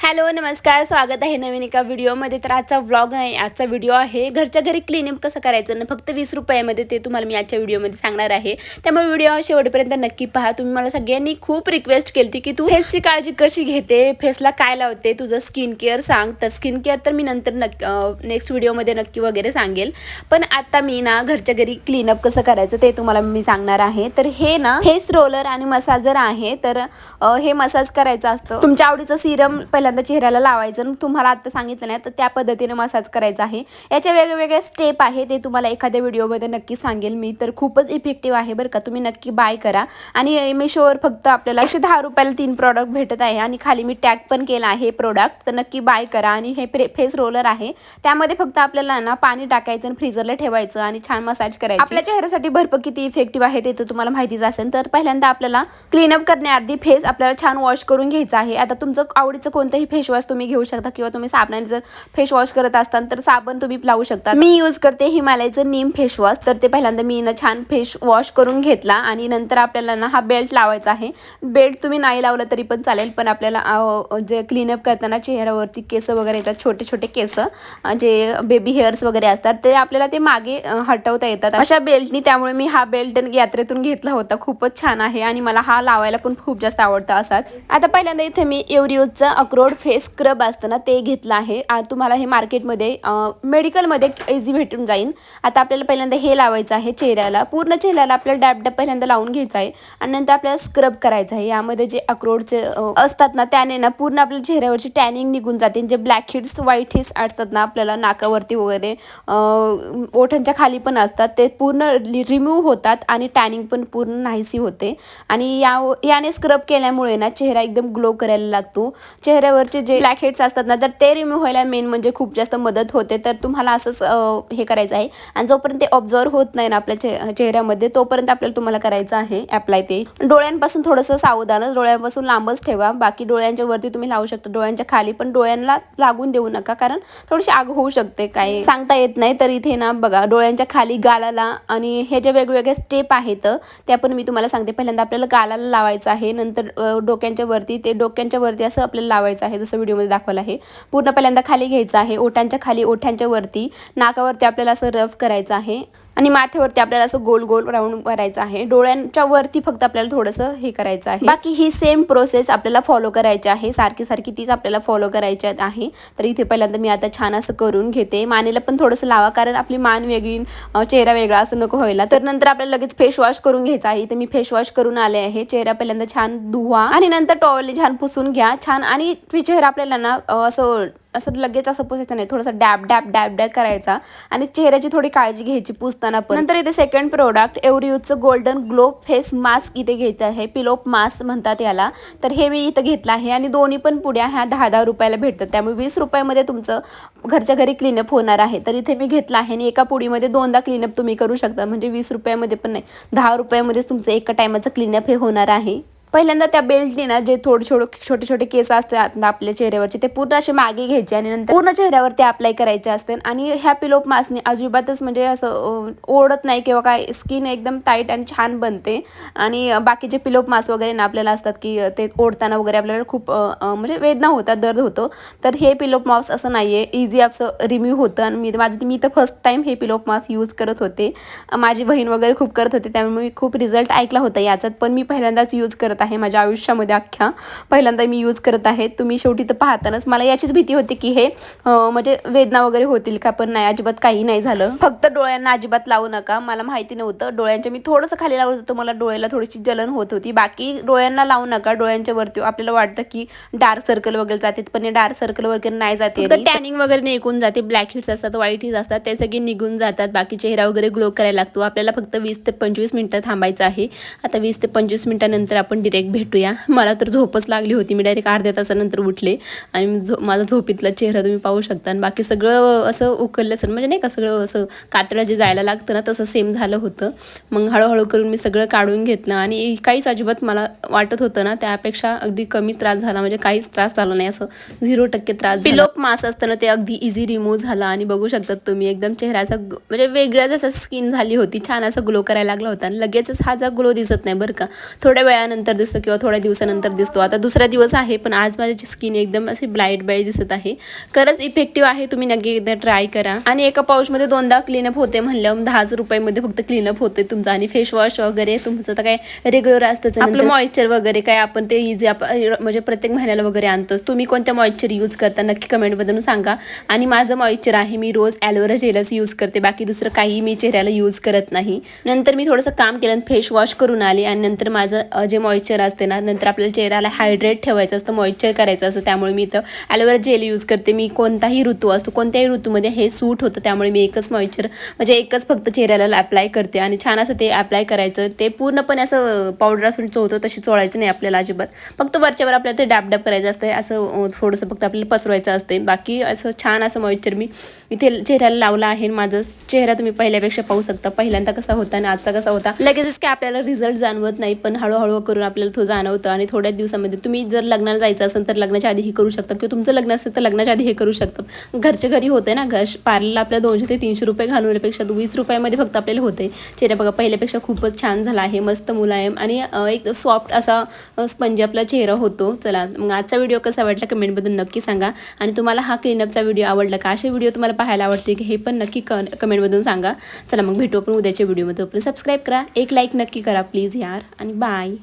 Hello नमस्कार, स्वागत आहे नवीन एका व्हिडिओमध्ये. तर आजचा व्लॉग आहे, आजचा व्हिडिओ आहे घरच्या घरी क्लीनअप कसं करायचं ना, फक्त 20 रुपयामध्ये ते तुम्हाला मी आजच्या व्हिडिओमध्ये सांगणार आहे. त्यामुळे व्हिडिओ शेवटपर्यंत नक्की पहा. तुम्ही मला सगळ्यांनी खूप रिक्वेस्ट केली की तू फेसची काळजी कशी घेते, फेसला काय लावते, तुझं स्किन केअर सांग. तर स्किन केअर तर मी नंतर नेक्स्ट व्हिडिओमध्ये नक्की वगैरे सांगेल, पण आता मी ना घरच्या घरी क्लीनअप कसं करायचं ते तुम्हाला मी सांगणार आहे. तर हे ना फेस रोलर आणि मसाजर आहे. तर हे मसाज करायचं असतं. तुमच्या आवडीचं सिरम पहिल्यांदा चेहऱ्याला लावायचं. तुम्हाला आता सांगितलं नाही तर त्या पद्धतीने मसाज करायचा आहे. याचे वेगवेगळे स्टेप आहे, ते तुम्हाला एखाद्या व्हिडिओमध्ये नक्की सांगेल मी. तर खूपच इफेक्टिव्ह आहे बरं का, तुम्ही नक्की बाय करा. आणि मिशोवर फक्त आपल्याला 110 रुपयाला 3 प्रोडक्ट भेटत आहे आणि खाली मी टॅग पण केला आहे प्रोडक्ट, तर नक्की बाय करा. आणि हे फेस रोलर आहे, त्यामध्ये फक्त आपल्याला ना पाणी टाकायचं आणि फ्रीजरला ठेवायचं आणि छान मसाज करायचं. आपल्या चेहऱ्यासाठी भरपूर किती इफेक्टिव्ह आहे ते तर तुम्हाला माहितीच असेल. तर पहिल्यांदा आपल्याला क्लीनअप करण्याआधी फेस आपल्याला छान वॉश करून घ्यायचा आहे. आता तुमचं आवडीचं कोणतंही फेस वॉश तुम्ही घेऊ शकता, किंवा तुम्ही साबणाने जर फेस वॉश करत असताल तर साबण तुम्ही लावू शकता. मी यूज करते हिमालयाचं नीम फेस वॉश. तर ते पहिल्यांदा मी ना छान फेस वॉश करून घेतला आणि नंतर आपल्याला ना हा बेल्ट लावायचा आहे. बेल्ट तुम्ही नाही लावला तरी पण चालेल, पण आपल्याला जे क्लीनअप करताना चेहऱ्यावरती केस वगैरे येतात, छोटे छोटे केस जे बेबी हेअर्स वगैरे असतात, ते आपल्याला ते मागे हटवता येतात अशा बेल्टनी. त्यामुळे मी हा बेल्ट यात्रेतून घेतला होता. खूपच छान आहे आणि मला हा लावायला पण खूप जास्त आवडतं असाच. आता पहिल्यांदा इथे मी एव्हरीयूजचा अक्रोड फेस स्क्रब असतं ना, ते घेतलं आहे. तुम्हाला हे मार्केटमध्ये मेडिकलमध्ये इझी भेटून जाईल. आता आपल्याला पहिल्यांदा हे लावायचं आहे चेहऱ्याला. पूर्ण चेहऱ्याला आपल्याला डॅब डॅब पहिल्यांदा लावून घ्यायचं आहे आणि नंतर आपल्याला स्क्रब करायचं आहे. यामध्ये जे अक्रोडचे असतात ना, त्याने ना पूर्ण आपल्या चेहऱ्यावरची टॅनिंग निघून जाते. जे ब्लॅक हिट्स व्हाईट हिट्स असतात ना आपल्याला नाकावरती वगैरे, ओठांच्या खाली पण असतात, ते पूर्ण रिमूव्ह होतात आणि टॅनिंग पण पूर्ण नाहीशी होते. आणि याने स्क्रब केल्यामुळे ना चेहरा एकदम ग्लो करायला लागतो. चेहऱ्यावरचे जे ब्लॅक हेड्स असतात ना, तर ते रिमूव्ह व्हायला मेन म्हणजे खूप जास्त मदत होते. तर तुम्हाला असंच हे करायचं आहे. आणि जोपर्यंत ते ऑब्झर्व होत नाही ना आपल्या चेहऱ्यामध्ये, तोपर्यंत आपल्याला तुम्हाला करायचं आहे अप्लाय. ते डोळ्यांपासून थोडंसं सावधानच, डोळ्यांपासून लांबच ठेवा. बाकी डोळ्यांच्या वरती तुम्ही लावू शकता, डोळ्यांच्या खाली, पण डोळ्यांना लागून देऊ नका, कारण थोडीशी आग होऊ शकते, काय सांगता येत नाही. तर इथे ना बघा, डोळ्यांच्या खाली, गालाला, आणि हे जे वेगवेगळे स्टेप आहेत त्या पण मी तुम्हाला सांगते. पहिल्यांदा आपल्याला गालाला लावायचं आहे, नंतर डोक्यांच्या वरती, ते डोक्यांच्या वरती असं आपल्याला लावायचं आहे जसं व्हिडिओमध्ये दाखवलं आहे. पूर्ण पहिल्यांदा खाली घ्यायचं आहे, ओठांच्या खाली, ओठांच्या वरती, नाकावरती आपल्याला असं रफ करायचं आहे आणि माथ्यावरती आपल्याला असं गोल गोल राऊंड करायचं आहे. डोळ्यांच्या वरती फक्त आपल्याला थोडंसं हे करायचं आहे. बाकी ही सेम प्रोसेस आपल्याला फॉलो करायची आहे, सारखी सारखी तीच आपल्याला फॉलो करायची आहे. तर इथे पहिल्यांदा मी आता छान असं करून घेते. मानेला पण थोडंसं लावा, कारण आपली मान वेगळी, चेहरा वेगळा असं नको व्हायला. तर नंतर आपल्याला लगेच फेस वॉश करून घ्यायचा आहे. तर मी फेस वॉश करून आले आहे. चेहरा पहिल्यांदा छान धुवा आणि नंतर टॉवेलने छान पुसून घ्या छान. आणि चेहरा आपल्याला ना असं लगेच असं पुसायचं नाही, थोडंसं डॅब डॅब डॅब डॅब करायचा आणि चेहऱ्याची थोडी काळजी घ्यायची पुसताना पण. नंतर इथे सेकंड प्रोडक्ट एव्हरीयूजचं गोल्डन ग्लो फेस मास्क इथे घ्यायचं आहे. पिलोप मास्क म्हणतात याला. तर हे मी इथं घेतलं आहे आणि दोन्ही पण पुड्या ह्या 10-10 रुपयाला भेटतात. त्यामुळे 20 रुपयामध्ये तुमचं घरच्या घरी क्लीनअप होणार आहे. तर इथे मी घेतलं आहे आणि एका पुडीमध्ये 2दा क्लीनअप तुम्ही करू शकता. म्हणजे 20 रुपयामध्ये पण नाही, 10 रुपयामध्येच तुमचं एका टायमाचं क्लीनअप हे होणार आहे. पहिल्यांदा त्या बेल्टने ना जे छोटे छोटे केस असतात आपल्या चेहऱ्यावरचे, ते पूर्ण असे मागे घ्यायचे आणि नंतर पूर्ण चेहऱ्यावरती अप्लाय करायचे असते. आणि ह्या पिलोप मास्कने अजिबातच म्हणजे असं ओढत नाही किंवा काय, स्किन एकदम टाईट आणि छान बनते. आणि बाकीचे पिलोप मास्क वगैरे ना आपल्याला असतात की ते ओढताना वगैरे आपल्याला खूप म्हणजे वेदना होतात, दर्द होतो. तर हे पिलोप मास्क असं नाही आहे, इझी असं रिम्यूव्ह होतं. आणि मी तर फर्स्ट टाईम हे पिलोप मास्क यूज करत होते. माझी बहीण वगैरे खूप करत होते, त्यामुळे मी खूप रिझल्ट ऐकला होता याचात. पण मी पहिल्यांदाच यूज करत आहे माझ्या आयुष्यामध्ये, अख्ख्या पहिल्यांदा मी यूज करत आहे. तुम्ही शेवटी तर पाहतानाच मला याचीच भीती होती की हे म्हणजे वेदना वगैरे होतील का, पण नाही, अजिबात काही नाही झालं. फक्त डोळ्यांना अजिबात लावू नका. मला माहिती नव्हतं, डोळ्यांच्या मी थोडंसं खाली लावत होतं, मला डोळ्याला थोडीशी जलन होत होती. बाकी डोळ्यांना लावू नका. डोळ्यांच्या वरती आपल्याला वाटतं की डार्क सर्कल वगैरे जाते, पण डार्क सर्कल वगैरे नाही जाते, टॅनिंग वगैरे निघून जाते. ब्लॅक हिट्स असतात, व्हाईट हिट्स असतात, ते सगळे निघून जातात. बाकी चेहरा वगैरे ग्लो करायला लागतो. आपल्याला फक्त 20 ते 25 मिनिटं थांबायचं आहे. आता 20 ते 25 मिनिटानंतर आपण डिरेक्ट भेटूया. मला तर झोपच लागली होती, मी डायरेक्ट अर्ध्या तासानंतर उठले आणि माझा झोपीतला चेहरा तुम्ही पाहू शकता. आणि बाकी सगळं असं उकललं असेल, म्हणजे नाही का, सगळं असं कातडं जे जायला लागतं ना, तसं सेम झालं होतं. मग हळूहळू करून मी सगळं काढून घेतलं आणि काहीच अजिबात मला वाटत होतं ना त्यापेक्षा अगदी कमी त्रास झाला. म्हणजे काहीच त्रास झाला नाही, असं 0% त्रास. पिलोप मास्क असताना ते अगदी इझी रिमूव्ह झाला. आणि बघू शकतात तुम्ही, एकदम चेहऱ्याचा म्हणजे वेगळ्या जसं स्किन झाली होती, छान असं ग्लो करायला लागला होता. आणि लगेचच हा जा ग्लो दिसत नाही बरं का, थोड्या वेळानंतर दिसतो किंवा थोड्या दिवसानंतर दिसतो. आता दुसरा दिवस आहे पण आज माझी स्किन एकदम अशी ब्राईट दिसत आहे. खरंच इफेक्टिव्ह आहे, तुम्ही नक्की एकदा ट्राय करा. आणि एका पाऊचमध्ये 2दा क्लीनअप होते म्हणलं 10 रुपयामध्ये फक्त क्लीनअप होते तुमचं. आणि फेस वॉश वगैरे तुमचं तर काय रेग्युलर असतं, आपलं मॉइश्चर वगैरे काय आपण ते इझी म्हणजे प्रत्येक महिन्याला वगैरे आणतोच. तुम्ही कोणत्या मॉइश्चर यूज करता नक्की कमेंटमधून सांगा. आणि माझं मॉइश्चर आहे, मी रोज ॲलोवेरा जेलच यूज करते, बाकी दुसरं काही मी चेहऱ्याला यूज करत नाही. नंतर मी थोडंसं काम केलं, फेस वॉश करून आले आणि नंतर माझं जे मॉइश्चर असते ना, नंतर आपल्याला चेहऱ्याला हायड्रेट ठेवायचं असतं, मॉइश्चर करायचं असतं, त्यामुळे मी इथं ॲलोवेरा जेल यूज करते. मी कोणताही ऋतू असतो, कोणत्याही ऋतूमध्ये हे सूट होतं, त्यामुळे मी एकच मॉइश्चर म्हणजे एकच फक्त चेहऱ्याला अप्लाय करते. आणि छान असं ते अप्लाय करायचं, ते पूर्णपणे असं पावडर फिर चोळतो तशी चोळायचं नाही आपल्याला अजिबात, फक्त वरच्यावर आपल्याला ते डॅब करायचं असतं, असं थोडंसं फक्त आपल्याला पसरवायचं असते. बाकी असं छान असं मॉइश्चर मी इथे चेहऱ्याला लावला आहे. माझा चेहरा तुम्ही पहिल्यापेक्षा पाहू शकता, पहिल्यांदा कसा होता आणि आजचा कसा होता. लगेचच काय आपल्याला रिझल्ट जाणवत नाही, पण हळूहळू करून आपल्याला तो जाणवतं. आणि थोड्या दिवसामध्ये तुम्ही जर लग्नाला जायचं असेल तर लग्नाच्या आधी हे करू शकता, किंवा तुमचं लग्न असेल तर लग्नाच्या आधी हे करू शकतात. घरच्या घरी होते ना, पार्लरला आपल्याला 200 ते 300 रुपये घालवण्यापेक्षा 20 रुपयामध्ये फक्त आपल्याला होते. चेहरा बघा पहिल्यापेक्षा खूपच छान झाला आहे, मस्त मुलायम आणि एक सॉफ्ट असा स्पंज आपला चेहरा होतो. चला मग आजचा व्हिडिओ कसा वाटला कमेंटमधून नक्की सांगा. आणि तुम्हाला हा क्लीनअपचा व्हिडिओ आवडला का, असे व्हिडिओ तुम्हाला पाहायला आवडते की हे पण नक्की कमेंटमधून सांगा. चला मग भेटू आपण उद्याच्या व्हिडिओमध्ये. सबस्क्राईब करा, एक लाईक नक्की करा प्लीज यार, आणि बाय.